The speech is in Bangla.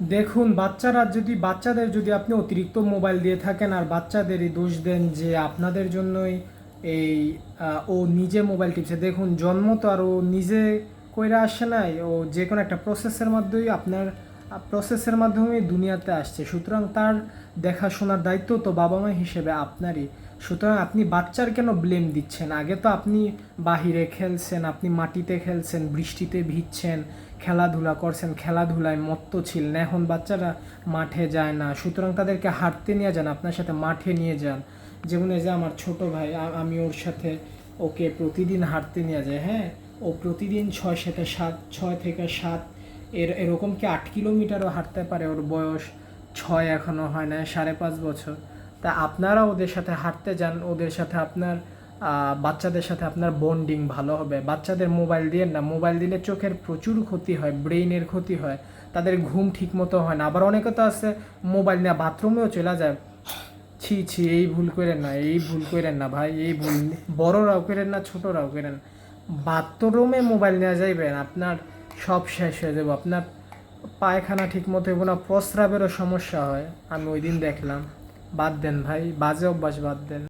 দেখুন, বাচ্চাদের যদি আপনি অতিরিক্ত মোবাইল দিয়ে থাকেন আর বাচ্চাদেরই দোষ দেন যে আপনাদের জন্যই এই ও নিজে মোবাইল টিপছে। দেখুন, জন্ম তো আর ও নিজে কইরা আসে নাই, ও যে কোনো একটা প্রসেসের মাধ্যমেই দুনিয়াতে আসছে। সুতরাং তার দেখাশোনার দায়িত্ব তো বাবা মা হিসেবে আপনারই। সুতরাং আপনি বাচ্চার কেন ব্লেম দিচ্ছেন? আগে তো আপনি বাহিরে খেলছেন, আপনি মাটিতে খেলছেন, বৃষ্টিতে ভিজছেন, খেলাধুলা করছেন, খেলাধুলায় মত্ত ছিলেন। এখন বাচ্চারা মাঠে যায় না, সুতরাং তাদেরকে হাঁটতে নিয়ে যান, আপনার সাথে মাঠে নিয়ে যান। যেমন এই যে আমার ছোট ভাই, আমি ওর সাথে ওকে প্রতিদিন হাঁটতে নিয়ে যাই। হ্যাঁ, ও প্রতিদিন 6 থেকে 7 এরকম কি 8 কিলোমিটারও হাঁটতে পারে? ওর বয়স 6 এখনো হয় না, 5.5 বছর। তা আপনারা ওদের সাথে হাঁটতে যান, ওদের সাথে আপনার বাচ্চাদের সাথে আপনার বন্ডিং ভালো হবে। বাচ্চাদের মোবাইল দিয়ে না, মোবাইল দিলে চোখের প্রচুর ক্ষতি হয়, ব্রেইনের ক্ষতি হয়, তাদের ঘুম ঠিক মতো হয় না। আবার অনেকে তো আছে মোবাইল নিয়ে বাথরুমেও চলে যায়। ছি ছি, এই ভুল করেন না, এই ভুল করেন না ভাই, এই ভুল বড়রাও করেন না, ছোটরাও করেন। বাথরুমে মোবাইল নিয়ে যাইবেন, আপনার সব শেষ হয়ে যাবে। আপনার পায়খানা ঠিক মতো হইব না, প্রস্রাবেরও সমস্যা হয়। আমি ওই দিন দেখলাম। বাদ দেন ভাই, বাজে অভ্যাস বাদ দেন।